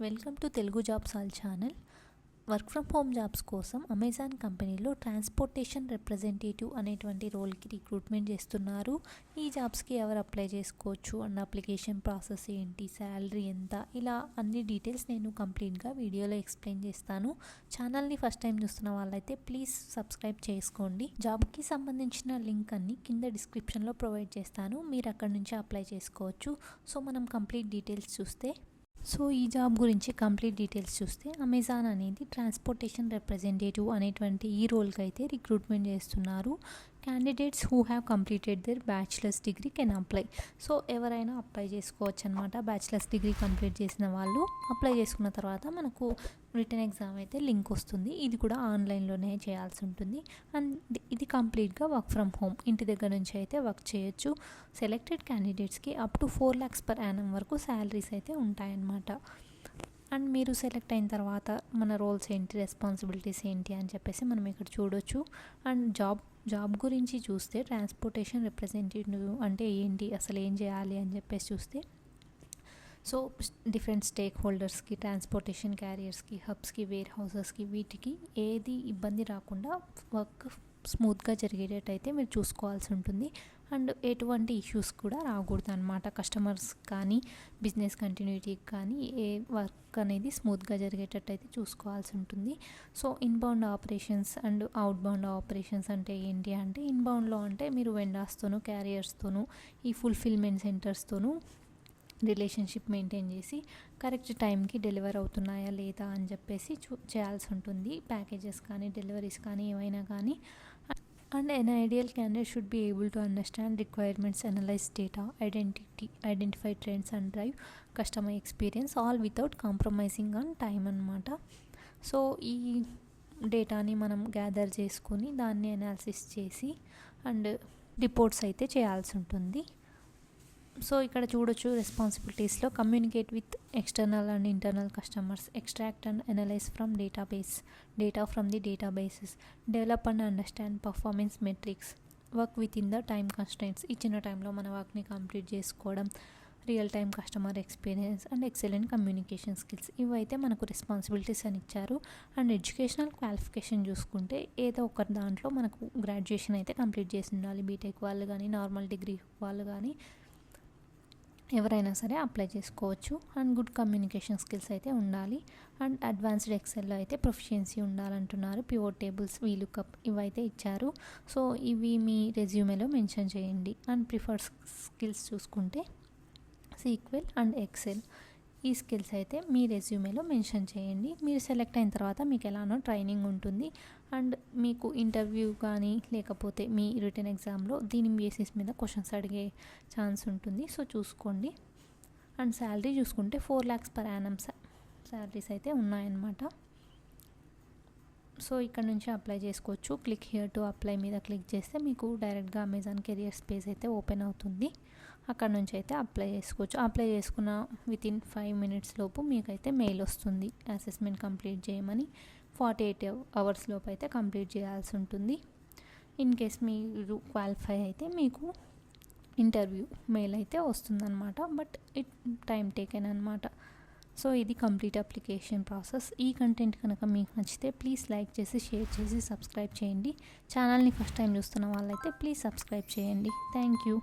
Welcome to Telugu jobs all channel. Work from home jobs కోసం Amazon కంపెనీలో transportation representative అనేటువంటి రోల్కి రిక్రూట్మెంట్ చేస్తున్నారు. ఈ జాబ్స్కి ఎవరు అప్లై చేసుకోవచ్చు అండ్ అప్లికేషన్ ప్రాసెస్ ఏంటి, శాలరీ ఎంత, ఇలా అన్ని డీటెయిల్స్ నేను కంప్లీట్గా వీడియోలో ఎక్స్ప్లెయిన్ చేస్తాను. ఛానల్ని ఫస్ట్ టైం చూస్తున్న వాళ్ళైతే ప్లీజ్ సబ్స్క్రైబ్ చేసుకోండి. జాబ్కి సంబంధించిన లింక్ అన్ని కింద డిస్క్రిప్షన్లో ప్రొవైడ్ చేస్తాను, మీరు అక్కడ నుంచి అప్లై చేసుకోవచ్చు. సో మనం కంప్లీట్ డీటెయిల్స్ చూస్తే, ఈ జాబ్ గురించి కంప్లీట్ డీటెయిల్స్ చూస్తే అమెజాన్ అనేది ట్రాన్స్పోర్టేషన్ రిప్రజెంటేటివ్ అనేటువంటి ఈ రోల్కి అయితే రిక్రూట్మెంట్ చేస్తున్నారు. Candidates who have completed there bachelors degree can apply. So ఎవరైనా అప్లై చేసుకోవచ్చు అనమాట. బ్యాచిలర్స్ డిగ్రీ కంప్లీట్ చేసిన వాళ్ళు అప్లై చేసుకున్న తర్వాత మనకు రిటర్న్ ఎగ్జామ్ అయితే లింక్ వస్తుంది. ఇది కూడా ఆన్లైన్లోనే చేయాల్సి ఉంటుంది. అండ్ ఇది కంప్లీట్గా వర్క్ ఫ్రమ్ హోమ్, ఇంటి దగ్గర నుంచి అయితే వర్క్ చేయొచ్చు. సెలెక్టెడ్ క్యాండిడేట్స్కి up to 4 lakhs per annum వరకు శాలరీస్ అయితే ఉంటాయన్నమాట. అండ్ మీరు సెలెక్ట్ అయిన తర్వాత మన రోల్స్ ఏంటి, రెస్పాన్సిబిలిటీస్ ఏంటి అని చెప్పేసి మనం ఇక్కడ చూడొచ్చు. అండ్ జాబ్ గురించి చూస్తే ట్రాన్స్పోర్టేషన్ రిప్రజెంటేటివ్ అంటే ఏంటి, అసలు ఏం చేయాలి అని చెప్పేసి చూస్తే, డిఫరెంట్ స్టేక్ హోల్డర్స్కి, ట్రాన్స్పోర్టేషన్ క్యారియర్స్కి, హబ్స్కి, వేర్ హౌసెస్కి, వీటికి ఏది ఇబ్బంది రాకుండా వర్క్ స్మూత్గా జరిగేటట్టయితే మీరు చూసుకోవాల్సి ఉంటుంది. అండ్ ఎటువంటి ఇష్యూస్ కూడా రాకూడదు అనమాట. కస్టమర్స్ కానీ బిజినెస్ కంటిన్యూటీకి కానీ ఏ వర్క్ అనేది స్మూత్గా జరిగేటట్టయితే చూసుకోవాల్సి ఉంటుంది. Inbound operations and outbound operations అంటే ఏంటి అంటే, ఇన్బౌండ్లో అంటే మీరు వెండర్స్తోనూ, క్యారియర్స్తోనూ, ఈ ఫుల్ఫిల్మెంట్ సెంటర్స్తోనూ రిలేషన్షిప్ మెయింటైన్ చేసి కరెక్ట్ టైంకి డెలివర్ అవుతున్నాయా లేదా అని చెప్పేసి చేయాల్సి ఉంటుంది. ప్యాకేజెస్ కానీ, డెలివరీస్ కానీ, ఏమైనా కానీ. And an ideal candidate should be able to understand requirements, analyze data, identify trends and drive customer experience, all without compromising on time అన్నమాట. ఈ డేటాని మనం గ్యాదర్ చేసుకొని దాన్ని అనాలిసిస్ చేసి అండ్ రిపోర్ట్స్ అయితే చేయాల్సి ఉంటుంది. ఇక్కడ చూడొచ్చు రెస్పాన్సిబిలిటీస్లో, communicate with external and internal customers, extract and analyse from data from the databases, develop and understand performance metrics, work with in the time constraints, ఇచ్చిన టైంలో మన వర్క్ని కంప్లీట్ చేసుకోవడం, real time customer experience and excellent communication skills, ఇవైతే మనకు responsibilities అని ఇచ్చారు. And educational qualification చూసుకుంటే ఏదో ఒక దాంట్లో మనకు గ్రాడ్యుయేషన్ అయితే కంప్లీట్ చేసి ఉండాలి. బీటెక్ వాళ్ళు కానీ, నార్మల్ డిగ్రీ వాళ్ళు కానీ, ఎవరైనా సరే అప్లై చేసుకోవచ్చు. అండ్ గుడ్ కమ్యూనికేషన్ స్కిల్స్ అయితే ఉండాలి. అండ్ అడ్వాన్స్డ్ ఎక్సెల్లో అయితే ప్రొఫిషియన్సీ ఉండాలంటున్నారు. పివోట్ టేబుల్స్, వీలుకప్ ఇవైతే ఇచ్చారు. ఇవి మీ రెజ్యూమేలో మెన్షన్ చేయండి. అండ్ ప్రిఫర్డ్ స్కిల్స్ చూసుకుంటే సీక్వెల్ అండ్ ఎక్సెల్, ఈ స్కిల్స్ అయితే మీ రెజ్యూమేలో మెన్షన్ చేయండి. మీరు సెలెక్ట్ అయిన తర్వాత మీకు ఎలానో ట్రైనింగ్ ఉంటుంది. అండ్ మీకు ఇంటర్వ్యూ కానీ లేకపోతే మీ రిటర్న్ ఎగ్జామ్లో దీని బేసిస్ మీద క్వశ్చన్స్ అడిగే ఛాన్స్ ఉంటుంది. చూసుకోండి. అండ్ శాలరీ చూసుకుంటే 4 lakhs per annum శాలరీస్ అయితే ఉన్నాయన్నమాట. ఇక్కడ నుంచి అప్లై చేసుకోవచ్చు. క్లిక్ హియర్ టు అప్లై మీద క్లిక్ చేస్తే మీకు డైరెక్ట్గా అమెజాన్ కెరియర్ స్పేస్ అయితే ఓపెన్ అవుతుంది. అక్కడ నుంచి అయితే అప్లై చేసుకోవచ్చు. అప్లై చేసుకున్న వితిన్ 5 minutes లోపు మీకైతే మెయిల్ వస్తుంది అసెస్మెంట్ కంప్లీట్ చేయమని. 48 hours లోపు అయితే కంప్లీట్ చేయాల్సి ఉంటుంది. ఇన్ కేస్ మీరు క్వాలిఫై అయితే మీకు ఇంటర్వ్యూ మెయిల్ అయితే వస్తుందన్నమాట. బట్ ఇట్ టైం టేకెన్ అనమాట. ఇది కంప్లీట్ అప్లికేషన్ ప్రాసెస్. ఈ కంటెంట్ కనుక మీకు నచ్చితే ప్లీజ్ లైక్ చేసి, షేర్ చేసి, సబ్స్క్రైబ్ చేయండి. ఛానల్ని ఫస్ట్ టైం చూస్తున్న వాళ్ళైతే ప్లీజ్ సబ్స్క్రైబ్ చేయండి. Thank you.